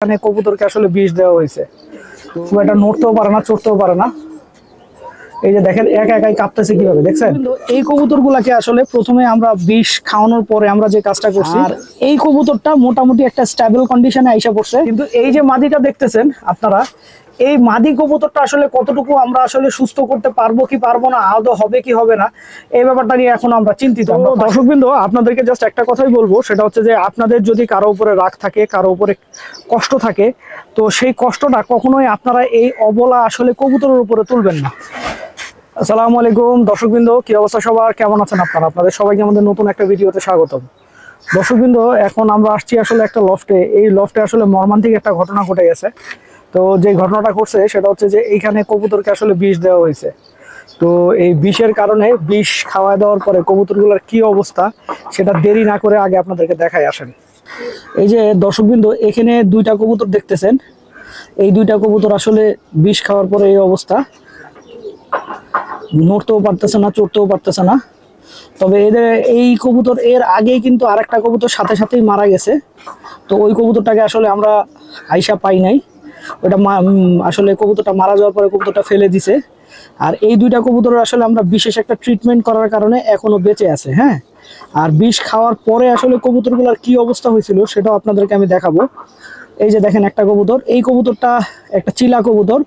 এখানে কবুতরকে আসলে বিষ দেওয়া হয়েছে, তো এটা নড়তেও পারে না, চড়তেও পারে না। এই যে দেখেন একা একাই কাঁপতেছে কিভাবে, দেখছেন? কিন্তু এই কবুতরগুলাকে আসলে প্রথমে আমরা বিষ খাওয়ানোর পরে আমরা যে কাজটা করছি, আর এই কবুতরটা মোটামুটি একটা স্টেবল কন্ডিশনে আইসা পড়ছে। কিন্তু এই যে মাদিটা দেখতেছেন আপনারা, এই মাদি কবুতরটা আসলে কতটুকু আমরা আসলে সুস্থ করতে পারবো কি পারবো না, আদৌ হবে কি হবে না, এই ব্যাপারটা নিয়ে এখন আমরা চিন্তিত। দর্শকবৃন্দ, আপনাদেরকে জাস্ট একটা কথাই বলবো, সেটা হচ্ছে যে আপনাদের যদি কারো উপরে রাগ থাকে, কারো উপরে কষ্ট থাকে, তো সেই কষ্টটা কখনোই আপনারা এই অবলা আসলে কবুতরের উপরে তুলবেন না। আসসালামু আলাইকুম দর্শকবৃন্দ, কি অবস্থা সবার, কেমন আছেন আপনারা? আপনাদের সবাইকে আমাদের নতুন একটা ভিডিওতে স্বাগতম। দর্শকবৃন্দ, এখন আমরা আসছি আসলে একটা লফটে। এই লফটে আসলে মর্মান্তিক একটা ঘটনা ঘটে গেছে। তো যে ঘটনাটা ঘটছে সেটা হচ্ছে যে এইখানে কবুতরকে আসলে বিষ দেওয়া হয়েছে। তো এই বিষের কারণে, বিষ খাওয়া দেওয়ার পরে কবুতরগুলোর কি অবস্থা সেটা দেরি না করে আগে আপনাদেরকে দেখাই আসেন। এই যে দর্শকবৃন্দ, এখানে দুইটা কবুতর দেখতেছেন, এই দুইটা কবুতর আসলে বিষ খাওয়ার পরে এই অবস্থা, নড়তেও পারতেছে না, চড়তেও পারতেছে না। তবে এদের এই কবুতর এর আগেই কিন্তু আরেকটা কবুতর সাথে সাথেই মারা গেছে। তো ওই কবুতরটাকে আসলে আমরা আইসা পাই নাই, ওটা আসলে কবুতরটা মারা যাওয়ার পরে কবুতরটা ফেলে দিছে। আর এই দুইটা কবুতরের আসলে আমরা বিশেষ একটা ট্রিটমেন্ট করার কারণে এখনো বেঁচে আছে। হ্যাঁ, আর বিষ খাওয়ার পরে আসলে কবুতরগুলোর কি অবস্থা হয়েছিল সেটাও আপনাদেরকে আমি দেখাবো। এই যে দেখেন একটা কবুতর, এই কবুতরটা একটা চিলা কবুতর,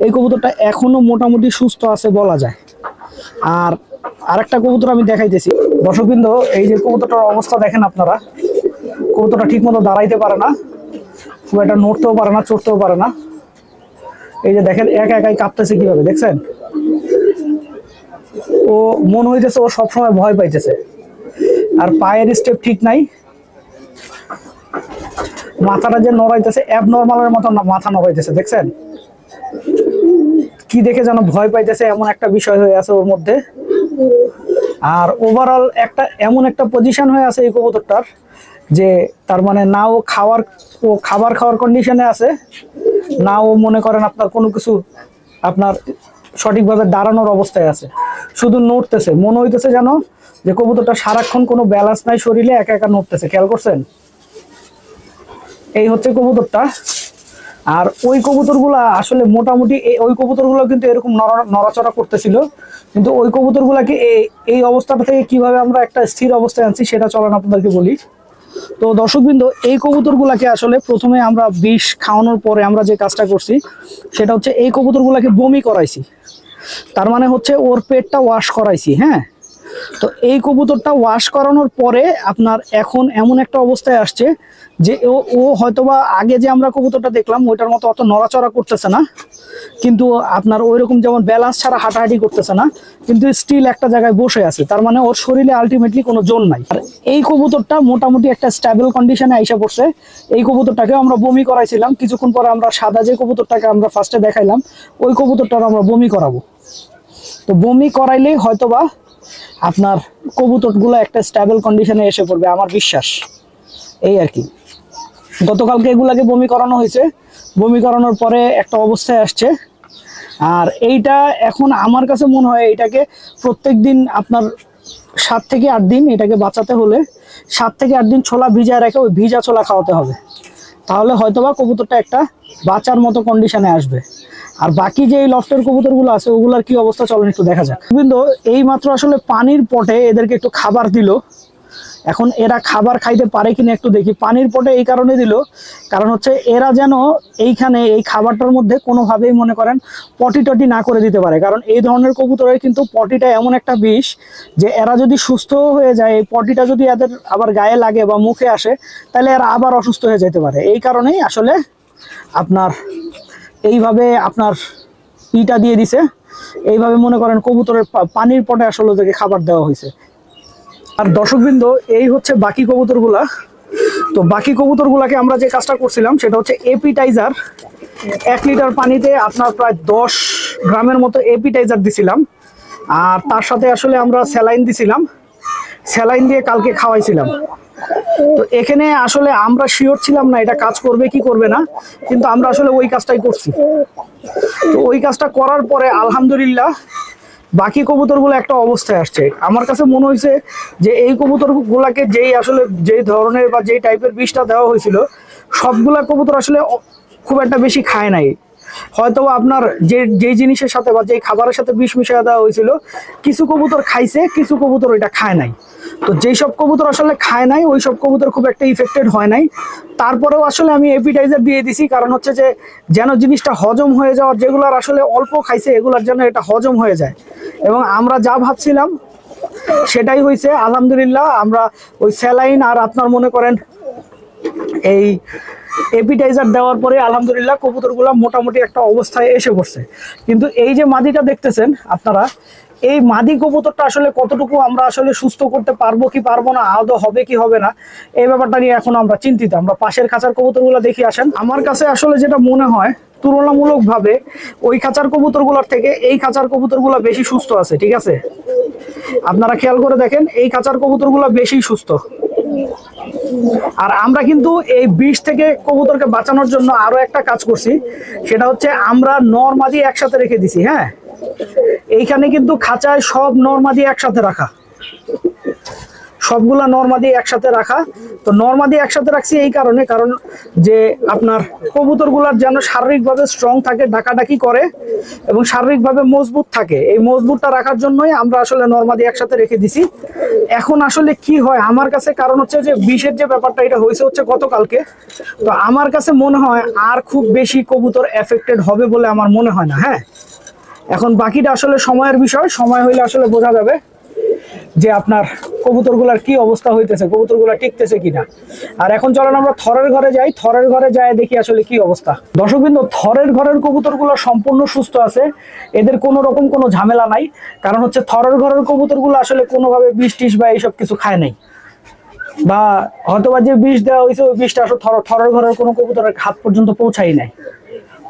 এই কবুতরটা এখনো মোটামুটি সুস্থ আছে বলা যায়। আর আরেকটা কবুতর আমি দেখাইতেছি দর্শকবৃন্দ, এই যে কবুতরটার অবস্থা দেখেন আপনারা, কবুতরটা ঠিক মতো দাঁড়াইতে পারে না, খুব একটা নড়তেও পারে না, চড়তেও পারে না। এই যে দেখেন একা একাই কাঁপতেছে কিভাবে, দেখছেন? ও মন হইতেছে ও সবসময় ভয় পাইতেছে, আর পায়ের স্টেপ ঠিক নাই, মাথাটা যে নড়াইতেছে অ্যাবনর্মালের মতো মাথা নড়াইতেছে, দেখছেন? কি দেখে যেন ভয় পাইতেছে এমন একটা বিষয় হয়ে আছে ওর মধ্যে। আর ওভারঅল একটা এমন একটা পজিশন হয়ে আছে এই কবুতরটার, যে তার মানে না ও খাবার খাওয়ার কন্ডিশনে আছে, না ও মনে করেন আপনার কোনো কিছু আপনার সঠিকভাবে দাঁড়ানোর অবস্থায় আছে, শুধু নড়তেছে। মনে হইতেছে যেন যে কবুতরটা সারাক্ষণ কোনো ব্যালেন্স নাই শরীরে, একা একা নড়তেছে। খেয়াল করছেন? এই হচ্ছে কবুতরটা। আর ওই কবুতরগুলা আসলে মোটামুটি ওই কবুতরগুলো কিন্তু এরকম নড়াচড়া করতেছিল, কিন্তু ওই কবুতরগুলাকে এই অবস্থাটা থেকে কিভাবে আমরা একটা স্থির অবস্থায় আনছি সেটা চলেন আপনাদেরকে বলি। তো দর্শকবৃন্দ, এই কবুতরগুলাকে আসলে প্রথমে আমরা বিষ খাওয়ানোর পরে আমরা যে কাজটা করছি সেটা হচ্ছে এই কবুতরগুলাকে বমি করাইছি, তার মানে হচ্ছে ওর পেটটা ওয়াশ করাইছি। হ্যাঁ, তো এই কবুতরটা ওয়াশ করানোর পরে আপনার এখন এমন একটা অবস্থায় আসছে যে ও হয়তোবা আগে যে আমরা কবুতরটা দেখলাম ওইটার মতো অত নড়াচড়া করতেছে না, কিন্তু আপনার ওইরকম যেমন ব্যালেন্স ছাড়া হাঁটাহাঁটি করতেছে না, কিন্তু স্টিল একটা জায়গায় বসে আছে, তার মানে ওর শরীরে আলটিমেটলি কোনো জোর নাই। আর এই কবুতরটা মোটামুটি একটা স্টেবল কন্ডিশনে আইসা পড়ছে। এই কবুতরটাকে আমরা বমি করাইছিলাম, কিছুক্ষণ পরে আমরা সাদা যে কবুতরটাকে আমরা ফার্স্টে দেখাইলাম ওই কবুতরটার আমরা বমি করাবো। তো বমি করাইলেই হয়তোবা আপনার কবুতরগুলো একটা স্টেবল কন্ডিশনে এসে পড়বে, আমার বিশ্বাস। এই আর কি, গতকালকে এগুলাকে বমি করানো হয়েছে, বমি করানোর পরে একটা অবস্থায় আসছে। আর এইটা এখন আমার কাছে মনে হয় এটাকে প্রত্যেক দিন আপনার 7 থেকে 8 দিন এটাকে বাঁচাতে হলে 7 থেকে 8 দিন ছোলা ভিজায় রেখে ওই ভিজা ছোলা খাওয়াতে হবে, তাহলে হয়তোবা কবুতরটা একটা বাঁচার মতো কন্ডিশনে আসবে। আর বাকি যে এই লফটের কবুতরগুলো আছে ওগুলার কি অবস্থা চলেন একটু দেখা যাক। কিন্তু এই মাত্র আসলে পানির পটে এদেরকে একটু খাবার দিল, এখন এরা খাবার খাইতে পারে কিনা একটু দেখি। পানির পটে এই কারণে দিল, কারণ হচ্ছে এরা যেন এইখানে এই খাবারটার মধ্যে কোনোভাবেই মনে করেন পটি টটি না করে দিতে পারে, কারণ এই ধরনের কবুতরের কিন্তু পটিটা এমন একটা বিষ যে এরা যদি সুস্থ হয়ে যায়, এই পটিটা যদি এদের আবার গায়ে লাগে বা মুখে আসে তাহলে এরা আবার অসুস্থ হয়ে যেতে পারে। এই কারণেই আসলে আপনার এইভাবে আপনার ইটা দিয়ে দিছে, এইভাবে মনে করেন কবুতরের পানির পটে আসলে ওদেরকে খাবার দেওয়া হয়েছে। আর দর্শকবৃন্দ, এই হচ্ছে বাকি কবুতরগুলা। তো বাকি কবুতরগুলাকে আমরা যে কাজটা করছিলাম সেটা হচ্ছে এপিটাইজার, 1 লিটার পানিতে আপনার প্রায় 10 গ্রামের মতো এপিটাইজার দিছিলাম, আর তার সাথে আসলে আমরা স্যালাইন দিছিলাম, স্যালাইন দিয়ে কালকে খাওয়াইছিলাম। তো এখানে আসলে আমরা শিওর ছিলাম না এটা কাজ করবে কি করবে না, কিন্তু আমরা আসলে ওই কাজটাই করছি। তো ওই কাজটা করার পরে আলহামদুলিল্লাহ বাকি কবুতরগুলো একটা অবস্থায় আসছে। আমার কাছে মনে হয়েছে যে এই কবুতরগুলোকে যেই আসলে যেই ধরনের বা যেই টাইপের বিষটা দেওয়া হয়েছিল সবগুলা কবুতর আসলে খুব একটা বেশি খায় নাই। হয়তো আপনার যে জিনিসের সাথে বা যে খাবারের সাথে বিষ মিশিয়ে দেওয়া হয়েছিল, কিছু কবুতর খাইছে, কিছু কবুতর ওইটা খায় নাই। তো যেই সব কবুতর আসলে খায় নাই ওই সব কবুতর খুব একটা ইফেক্টেড হয় নাই। তারপরেও আসলে আমি এপিটাইজার দিয়ে দিছি, কারণ হচ্ছে যে যেন জিনিসটা হজম হয়ে যাওয়ার, যেগুলার আসলে অল্প খাইছে এগুলার যেন এটা হজম হয়ে যায়। এবং আমরা যা ভাবছিলাম সেটাই হয়েছে আলহামদুলিল্লাহ। আমরা ওই স্যালাইন আর আপনার মনে করেন এই এপিটাইজার দেওয়ার পরে আলহামদুলিল্লাহ কবুতরগুলো মোটামুটি একটা অবস্থায় এসে পড়ছে। কিন্তু এই যে মাদিটা দেখতেছেন আপনারা, এই মাদি কবুতরটা আসলে কতটুকু আমরা আসলে সুস্থ করতে পারবো কি পারবো না, আদৌ হবে কি হবে না, এই ব্যাপারটা নিয়ে এখন আমরা চিন্তিত। আমরা পাশের খাঁচার কবুতরগুলো দেখি আসেন। আমার কাছে আসলে যেটা মনে হয় তুলনামূলকভাবে ওই খাঁচার কবুতরগুলোর থেকে এই খাঁচার কবুতরগুলো বেশি সুস্থ আছে। ঠিক আছে, আপনারা খেয়াল করে দেখেন এই খাঁচার কবুতরগুলো বেশি সুস্থ। আর আমরা কিন্তু এই বিষ থেকে কবুতরকে বাঁচানোর জন্য আরো একটা কাজ করছি, সেটা হচ্ছে আমরা নর মাদি একসাথে রেখে দিছি। হ্যাঁ, এইখানে কিন্তু খাঁচায় সব নর মাদি একসাথে রাখা, সবগুলা নরমাদি একসাথে রাখা। তো নরমাদি একসাথে রাখছি এই কারণে, কারণ যে আপনার কবুতরগুলার যেন শারীরিকভাবে স্ট্রং থাকে, ডাকাডাকি করে এবং শারীরিকভাবে মজবুত থাকে, এই মজবুতটা রাখার জন্যই আমরা আসলে নরমাদি একসাথে রেখে দিছি। এখন আসলে কি হয় আমার কাছে, কারণ হচ্ছে যে বিষের যে ব্যাপারটা এটা হয়েছে হচ্ছে গতকালকে, তো আমার কাছে মনে হয় আর খুব বেশি কবুতর এফেক্টেড হবে বলে আমার মনে হয় না। হ্যাঁ, এখন বাকিটা আসলে সময়ের বিষয়, সময় হইলে আসলে বোঝা যাবে যে আপনার কবুতরগুলার কি অবস্থা হইতেছে, কবুতরগুলা টিকতেছে কিনা। আর এখন চলেন আমরা থরের ঘরে যাই, থরের ঘরে যাই দেখি আসলে কি অবস্থা। দর্শকবৃন্দ, থরের ঘরের কবুতরগুলো সম্পূর্ণ সুস্থ আছে, এদের কোনো রকম কোনো ঝামেলা নাই। কারণ হচ্ছে থরের ঘরের কবুতরগুলো আসলে কোনোভাবে বিষ টিস বা এইসব কিছু খায় নাই, বা হয়তোবা যে বিষ দেওয়া হয়েছে ওই বিষটা আসলে থরের ঘরের কোনো কবুতরের হাত পর্যন্ত পৌঁছাই নাই,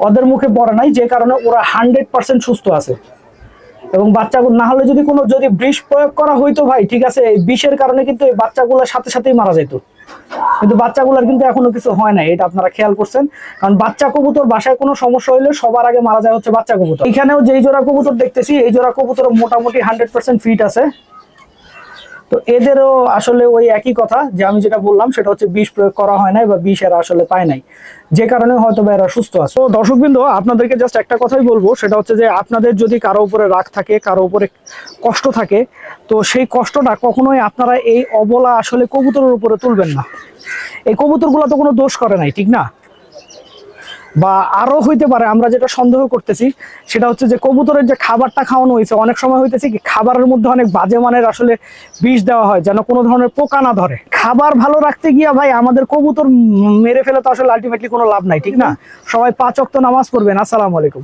ওদের মুখে পড়ে নাই, যে কারণে ওরা 100% সুস্থ আছে। এবং বাচ্চাগুলো না হলে যদি বিষ প্রয়োগ করা হইতো ভাই, ঠিক আছে, এই বিষের কারণে কিন্তু এই বাচ্চাগুলোর সাথে সাথেই মারা যেত। কিন্তু বাচ্চাগুলোর কিন্তু এখনো কিছু হয় না, এটা আপনারা খেয়াল করছেন। কারণ বাচ্চা কবুতর বাসায় কোনো সমস্যা হইলে সবার আগে মারা যায় হচ্ছে বাচ্চা কবুতর। এখানেও যেই জোড়া কবুতর দেখতেছি এই জোড়া কবুতর মোটামুটি 100% ফিট আছে। তো এদেরও আসলে ওই একই কথা, যে আমি যেটা বললাম সেটা হচ্ছে বিষ প্রয়োগ করা হয় নাই বা বিষ এরা আসলে পায় নাই, যে কারণে হয়তো এরা সুস্থ আছে। তো দর্শকবৃন্দ, আপনাদেরকে জাস্ট একটা কথাই বলবো, সেটা হচ্ছে যে আপনাদের যদি কারো উপরে রাগ থাকে, কারো উপরে কষ্ট থাকে, তো সেই কষ্টটা কখনোই আপনারা এই অবলা আসলে কবুতরের উপরে তুলবেন না। এই কবুতরগুলো তো কোনো দোষ করে নাই, ঠিক না? বা আরো হইতে পারে, আমরা যেটা সন্দেহ করতেছি সেটা হচ্ছে যে কবুতরের যে খাবারটা খাওয়ানো হয়েছে, অনেক সময় হইতেছে কি খাবারের মধ্যে অনেক বাজে মানের আসলে বিষ দেওয়া হয় যেন কোনো ধরনের পোকা না ধরে। খাবার ভালো রাখতে গিয়া ভাই আমাদের কবুতর মেরে ফেলে তো আসলে আলটিমেটলি কোনো লাভ নাই, ঠিক না? সবাই 5 ওয়াক্ত নামাজ পড়বেন। আসসালামু আলাইকুম।